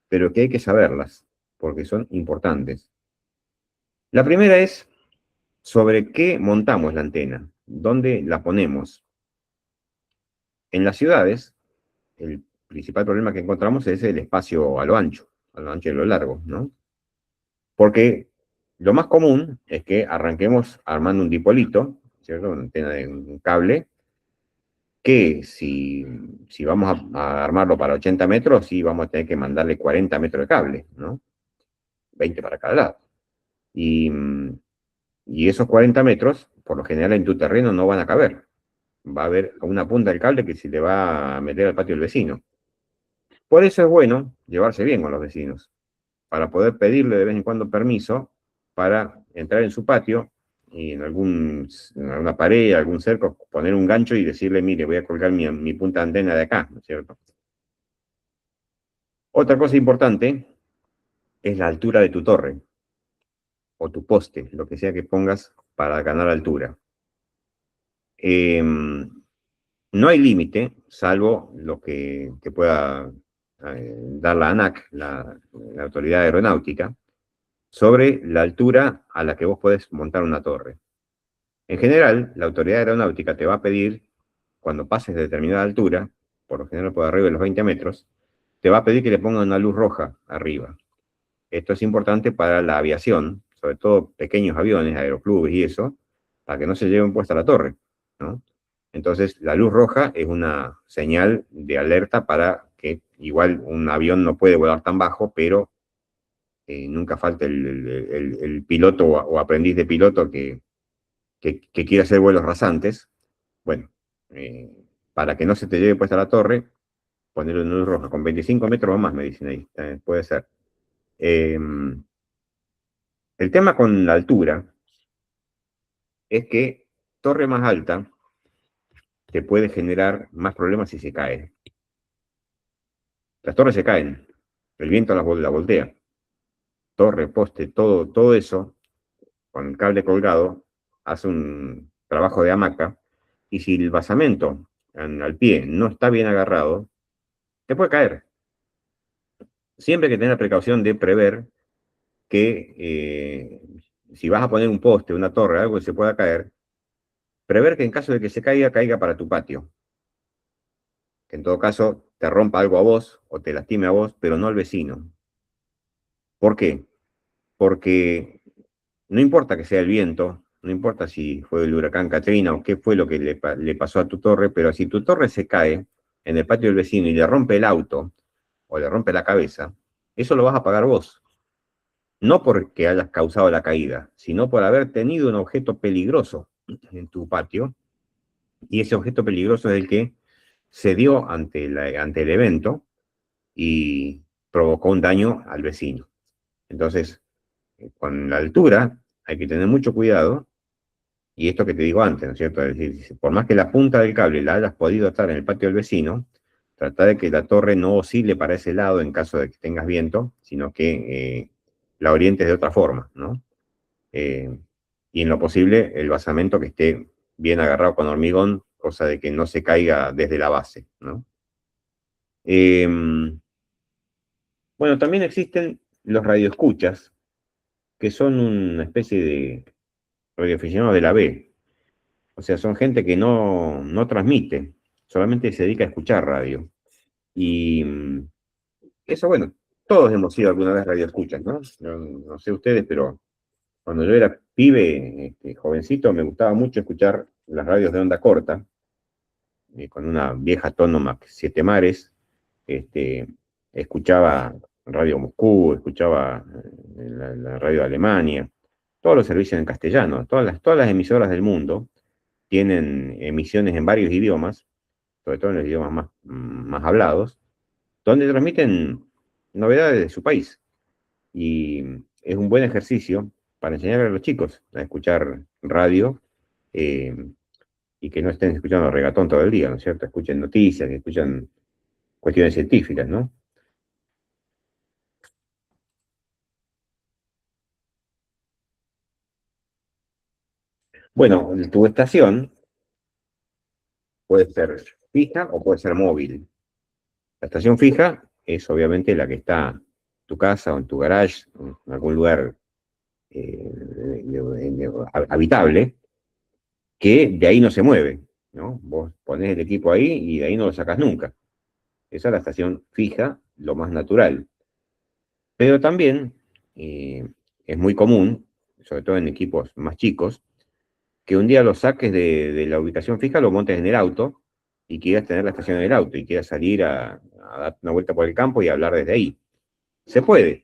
pero que hay que saberlas, porque son importantes. La primera es sobre qué montamos la antena, dónde la ponemos. En las ciudades, el principal problema que encontramos es el espacio a lo ancho y a lo largo, ¿no? Porque lo más común es que arranquemos armando un dipolito, ¿cierto? Una antena de un cable, que si vamos a armarlo para 80 metros, sí vamos a tener que mandarle 40 metros de cable, ¿no? 20 para cada lado. Y, y esos 40 metros, por lo general en tu terreno no van a caber. Va a haber una punta del cable que se le va a meter al patio del vecino. Por eso es bueno llevarse bien con los vecinos, para poder pedirle de vez en cuando permiso para entrar en su patio y en alguna pared, algún cerco, poner un gancho y decirle, mire, voy a colgar mi punta de antena de acá, ¿no es cierto? Otra cosa importante es la altura de tu torre o tu poste, lo que sea que pongas para ganar altura. No hay límite, salvo lo que pueda dar la ANAC, la Autoridad Aeronáutica, sobre la altura a la que vos podés montar una torre. En general, la autoridad aeronáutica te va a pedir, cuando pases de determinada altura, por lo general por arriba de los 20 metros, te va a pedir que le pongan una luz roja arriba. Esto es importante para la aviación, sobre todo pequeños aviones, aeroclubes y eso, para que no se lleven puesta la torre, ¿no? Entonces, la luz roja es una señal de alerta para que igual un avión no puede volar tan bajo, pero nunca falta el piloto o aprendiz de piloto que quiere hacer vuelos rasantes. Bueno, eh, para que no se te lleve puesta la torre, ponerlo en luz roja, con 25 metros o más, me dicen ahí, puede ser. Eh, el tema con la altura es que torre más alta te puede generar más problemas si se cae. Las torres se caen, el viento la voltea. Torre, poste, todo eso, con el cable colgado, hace un trabajo de hamaca, y si el basamento al pie no está bien agarrado, te puede caer. Siempre hay que tener la precaución de prever que si vas a poner un poste, una torre, algo que se pueda caer, prever que en caso de que se caiga, caiga para tu patio. Que en todo caso te rompa algo a vos o te lastime a vos, pero no al vecino. ¿Por qué? Porque no importa que sea el viento, no importa si fue el huracán Katrina o qué fue lo que le pasó a tu torre, pero si tu torre se cae en el patio del vecino y le rompe el auto o le rompe la cabeza, eso lo vas a pagar vos. No porque hayas causado la caída, sino por haber tenido un objeto peligroso en tu patio, y ese objeto peligroso es el que se dio ante el evento y provocó un daño al vecino. Entonces, con la altura hay que tener mucho cuidado, y esto que te digo antes, ¿no es cierto? Es decir, por más que la punta del cable la hayas podido estar en el patio del vecino, trata de que la torre no oscile para ese lado en caso de que tengas viento, sino que la orientes de otra forma, ¿no? Eh, y en lo posible el basamento que esté bien agarrado con hormigón, cosa de que no se caiga desde la base, ¿no? Eh, bueno, también existen los radioescuchas, que son una especie de radioaficionados de la B. O sea, son gente que no transmite, solamente se dedica a escuchar radio. Y eso, bueno, todos hemos sido alguna vez radioescuchas, ¿no? No sé ustedes, pero cuando yo era pibe, jovencito, me gustaba mucho escuchar las radios de onda corta, con una vieja Tónomac Siete Mares. este, Escuchaba Radio Moscú, escuchaba la radio de Alemania, todos los servicios en castellano, todas las emisoras del mundo tienen emisiones en varios idiomas, sobre todo en los idiomas más hablados, donde transmiten novedades de su país. Y es un buen ejercicio para enseñar a los chicos a escuchar radio, eh, y que no estén escuchando reggaetón todo el día, ¿no es cierto? Escuchen noticias, que escuchan cuestiones científicas, ¿no? Bueno, tu estación puede ser fija o puede ser móvil. La estación fija es obviamente la que está en tu casa o en tu garage, en algún lugar habitable, que de ahí no se mueve, ¿no? Vos ponés el equipo ahí y de ahí no lo sacas nunca. Esa es la estación fija, lo más natural. Pero también eh, es muy común, sobre todo en equipos más chicos, que un día lo saques de la ubicación fija, lo montes en el auto y quieras tener la estación en el auto y quieras salir a dar una vuelta por el campo y hablar desde ahí. Se puede.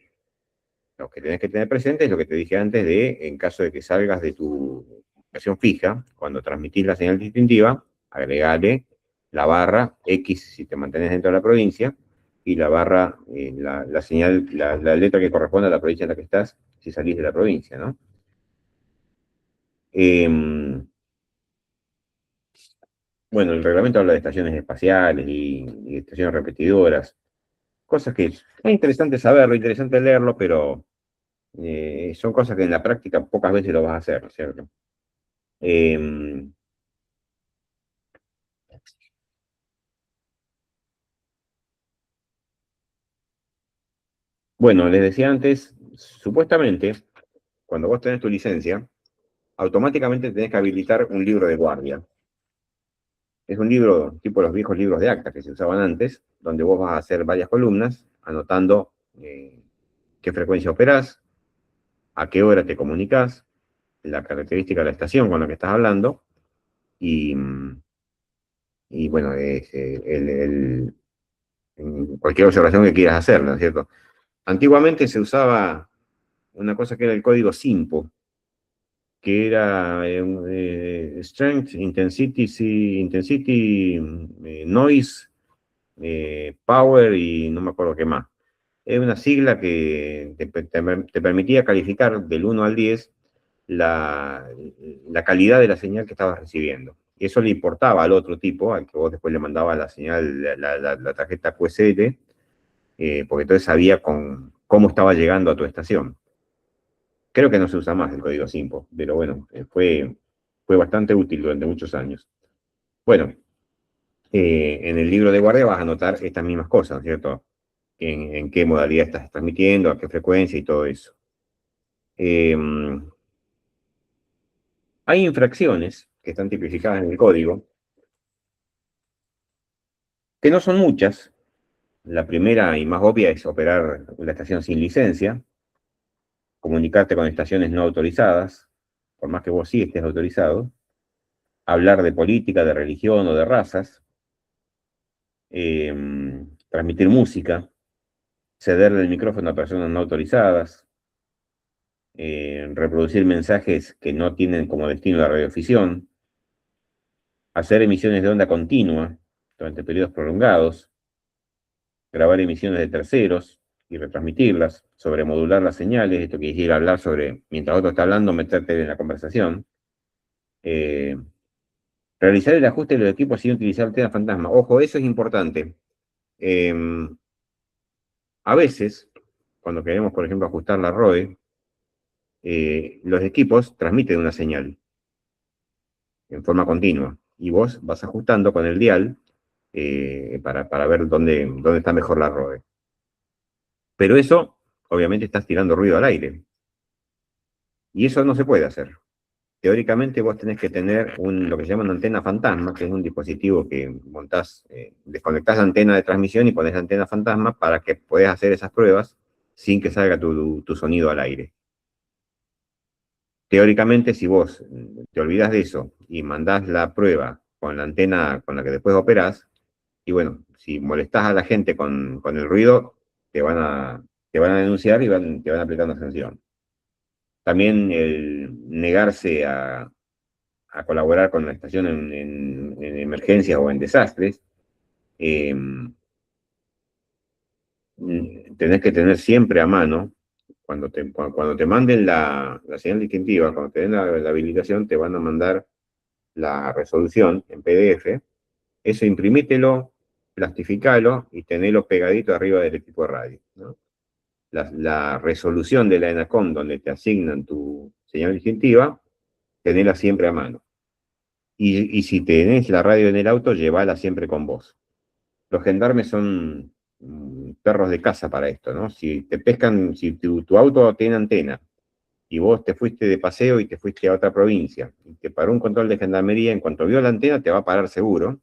Lo que tenés que tener presente es lo que te dije antes de, en caso de que salgas de tu ubicación fija, cuando transmitís la señal distintiva, agregale la barra X si te mantenés dentro de la provincia y la barra, la señal, la letra que corresponde a la provincia en la que estás si salís de la provincia, ¿no? Bueno, el reglamento habla de estaciones espaciales y estaciones repetidoras, cosas que es interesante saberlo, interesante leerlo, pero son cosas que en la práctica pocas veces lo vas a hacer, ¿no es cierto? Eh, bueno, les decía antes, supuestamente, cuando vos tenés tu licencia, automáticamente tenés que habilitar un libro de guardia. Es un libro tipo los viejos libros de acta que se usaban antes, donde vos vas a hacer varias columnas anotando qué frecuencia operás, a qué hora te comunicas, la característica de la estación con la que estás hablando y, y bueno, cualquier observación que quieras hacer, ¿no es cierto? Antiguamente se usaba una cosa que era el código SIMPO, que era Strength, Intensity, Noise, Power y no me acuerdo qué más. Es una sigla que te permitía calificar del 1 al 10 la, la calidad de la señal que estabas recibiendo. Y eso le importaba al otro tipo, al que vos después le mandabas la señal, la tarjeta QSL, porque entonces sabía cómo estaba llegando a tu estación. Creo que no se usa más el código SIMPO, pero bueno, fue bastante útil durante muchos años. Bueno, en el libro de guardia vas a anotar estas mismas cosas, ¿no es cierto? En qué modalidad estás transmitiendo, a qué frecuencia y todo eso. Eh, Hay infracciones que están tipificadas en el código, que no son muchas. La primera y más obvia es operar la estación sin licencia, comunicarte con estaciones no autorizadas, por más que vos sí estés autorizado, hablar de política, de religión o de razas, transmitir música, cederle el micrófono a personas no autorizadas, reproducir mensajes que no tienen como destino la radioficción, hacer emisiones de onda continua durante periodos prolongados, grabar emisiones de terceros y retransmitirlas, sobremodular las señales, esto quiere decir hablar sobre, mientras otro está hablando, meterte en la conversación, eh, realizar el ajuste de los equipos sin utilizar antenas fantasma. Ojo, eso es importante. Eh, a veces, cuando queremos, por ejemplo, ajustar la ROE, los equipos transmiten una señal en forma continua y vos vas ajustando con el dial para ver dónde está mejor la ROE. Pero eso, obviamente, estás tirando ruido al aire y eso no se puede hacer. Teóricamente vos tenés que tener lo que se llama una antena fantasma, que es un dispositivo que montás, desconectás la antena de transmisión y pones la antena fantasma para que puedas hacer esas pruebas sin que salga tu sonido al aire. Teóricamente, si vos te olvidas de eso y mandás la prueba con la antena con la que después operás, y bueno, si molestás a la gente con el ruido, te van a denunciar y te van a aplicar una sanción. También el negarse a colaborar con la estación en emergencias o en desastres, eh, tenés que tener siempre a mano, cuando te manden la señal distintiva, cuando te den la habilitación, te van a mandar la resolución en PDF, eso imprimítelo, plastificalo y tenelo pegadito arriba del equipo de radio, ¿no? La resolución de la ENACOM donde te asignan tu señal distintiva, tenela siempre a mano. Y si tenés la radio en el auto, llévala siempre con vos. Los gendarmes son perros de caza para esto, ¿no? Si te pescan, si tu auto tiene antena y vos te fuiste de paseo y te fuiste a otra provincia y te paró un control de gendarmería, en cuanto vio la antena te va a parar seguro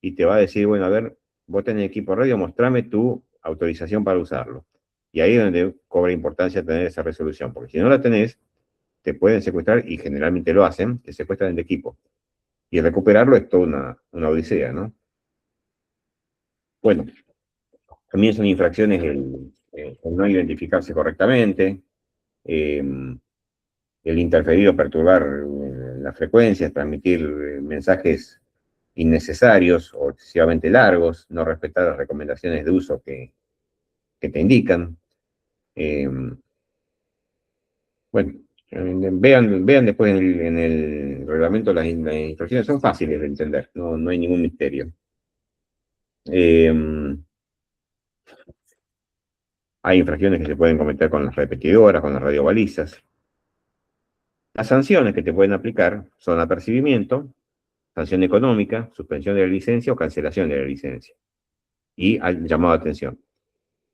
y te va a decir, bueno, a ver, vos tenés equipo radio, mostrame tu autorización para usarlo. Y ahí es donde cobra importancia tener esa resolución, porque si no la tenés, te pueden secuestrar y generalmente lo hacen, te secuestran el equipo. Y recuperarlo es toda una odisea, ¿no? Bueno, también son infracciones el no identificarse correctamente, eh, el interferir o perturbar las frecuencias, transmitir mensajes innecesarios o excesivamente largos, no respetar las recomendaciones de uso que te indican. Eh, bueno, vean después en el reglamento las instrucciones, son fáciles de entender, no hay ningún misterio. Eh, Hay infracciones que se pueden cometer con las repetidoras, con las radiobalizas. Las sanciones que te pueden aplicar son apercibimiento, sanción económica, suspensión de la licencia o cancelación de la licencia. Y al llamado de atención.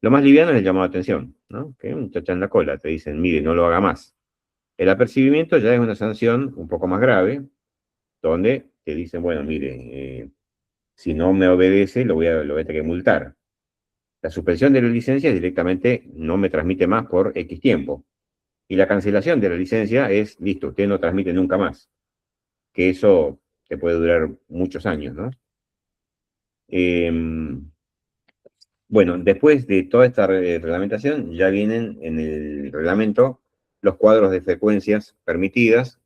Lo más liviano es el llamado de atención, ¿no? Que un chacha en la cola, te dicen, mire, no lo haga más. El apercibimiento ya es una sanción un poco más grave, donde te dicen, bueno, mire, si no me obedece, lo voy a tener que multar. La suspensión de la licencia es directamente no me transmite más por X tiempo. Y la cancelación de la licencia es, listo, usted no transmite nunca más. Que eso te puede durar muchos años, ¿no? Eh, bueno, después de toda esta reglamentación, ya vienen en el reglamento los cuadros de frecuencias permitidas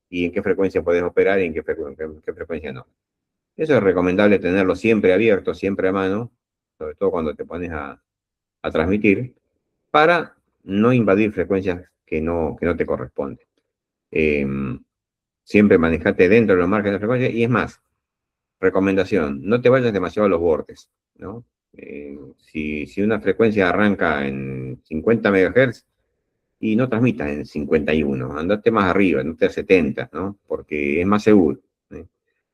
y en qué frecuencia puedes operar y en qué frecuencia no. Eso es recomendable tenerlo siempre abierto, siempre a mano, sobre todo cuando te pones a transmitir, para no invadir frecuencias que no te corresponden. Eh, Siempre manejate dentro de los márgenes de frecuencia y es más, recomendación, no te vayas demasiado a los bordes, ¿no? Si una frecuencia arranca en 50 MHz y no transmitas en 51, andate más arriba, andate a 70, ¿no? Porque es más seguro, ¿eh?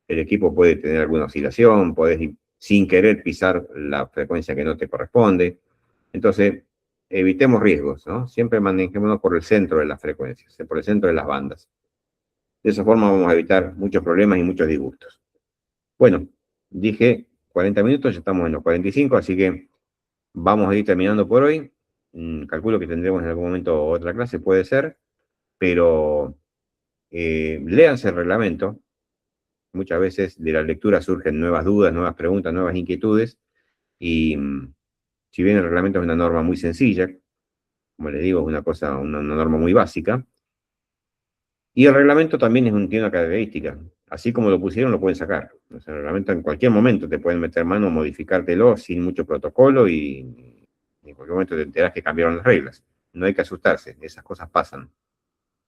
El equipo puede tener alguna oscilación, puedes sin querer pisar la frecuencia que no te corresponde. Entonces, evitemos riesgos, ¿no? Siempre manejémonos por el centro de las frecuencias, por el centro de las bandas. De esa forma vamos a evitar muchos problemas y muchos disgustos. Bueno, dije 40 minutos, ya estamos en los 45, así que vamos a ir terminando por hoy. Calculo que tendremos en algún momento otra clase, puede ser, pero léanse el reglamento. Muchas veces de la lectura surgen nuevas dudas, nuevas preguntas, nuevas inquietudes, y si bien el reglamento es una norma muy sencilla, como les digo, es una cosa, una norma muy básica, y el reglamento también tiene una característica. Así como lo pusieron, lo pueden sacar. O sea, el reglamento en cualquier momento te pueden meter mano, modificártelo sin mucho protocolo y en cualquier momento te enteras que cambiaron las reglas. No hay que asustarse, esas cosas pasan.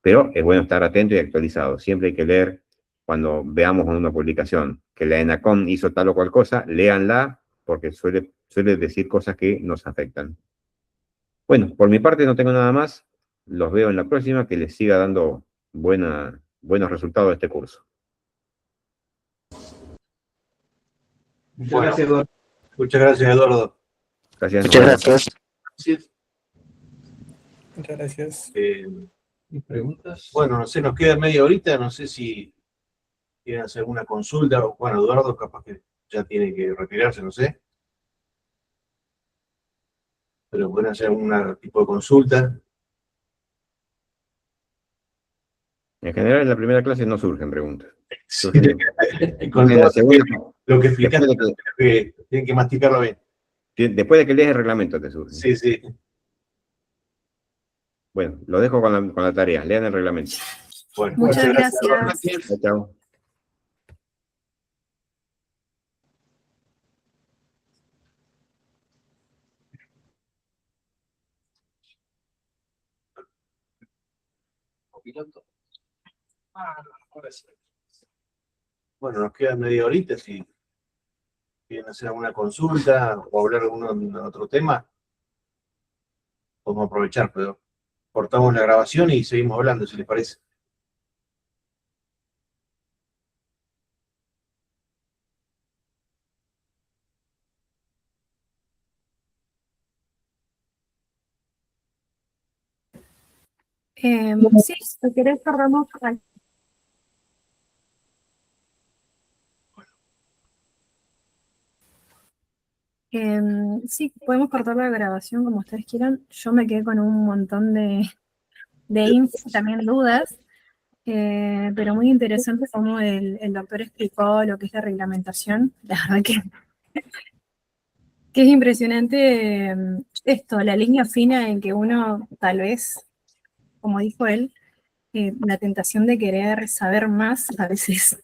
Pero es bueno estar atento y actualizado. Siempre hay que leer cuando veamos en una publicación que la ENACOM hizo tal o cual cosa, léanla porque suele decir cosas que nos afectan. Bueno, por mi parte no tengo nada más. Los veo en la próxima, que les siga dando buenos resultados de este curso. Muchas gracias, Eduardo. Muchas gracias, Eduardo. Gracias, nos Muchas vemos. gracias. Sí, Muchas gracias. preguntas. Bueno, no sé, nos queda media horita, no sé si quieren hacer alguna consulta. Bueno, Eduardo capaz que ya tiene que retirarse, no sé. Pero pueden hacer algún tipo de consulta. En general, en la primera clase no surgen preguntas. Sí, Surgen, con surgen en todo la segunda, lo que explicaste, después tienen que masticarlo bien. después de que lees el reglamento te surgen. Sí, sí. Bueno, lo dejo con la tarea. Lean el reglamento. Bueno, Muchas gracias, Eduardo. gracias. Chao, chao. Piloto. Ah, no, ahora sí. Bueno, nos queda media horita, si quieren hacer alguna consulta o hablar de algún otro tema, podemos aprovechar, pero cortamos la grabación y seguimos hablando, si les parece. Sí, si querés cerramos. Sí, podemos cortar la grabación como ustedes quieran. Yo me quedé con un montón de info, también dudas, pero muy interesante cómo el doctor explicó lo que es la reglamentación. La verdad que es impresionante esto, la línea fina en que uno tal vez, como dijo él, la tentación de querer saber más, a veces,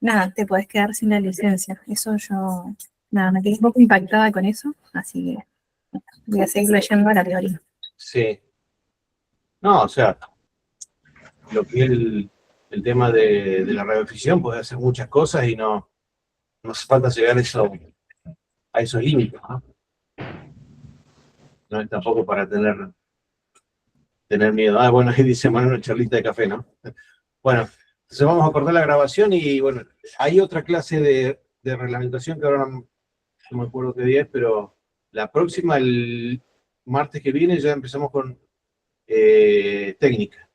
nada, te podés quedar sin la licencia. Eso yo, nada, me quedé un poco impactada con eso, así que voy a seguir leyendo la teoría. Sí. No, o sea, lo que es el tema de la radiodifusión puede hacer muchas cosas y no hace falta llegar a esos límites, ¿no? No es tampoco para tener miedo. Ah, bueno, ahí dice Manuel, una charlita de café, ¿no? Bueno, entonces vamos a cortar la grabación y bueno, hay otra clase de reglamentación que ahora no me acuerdo qué día es, pero la próxima, el martes que viene, ya empezamos con técnica.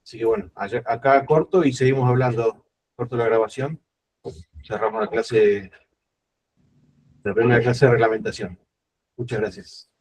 Así que bueno, acá corto y seguimos hablando. Corto la grabación. Cerramos la primera clase de reglamentación. Muchas gracias.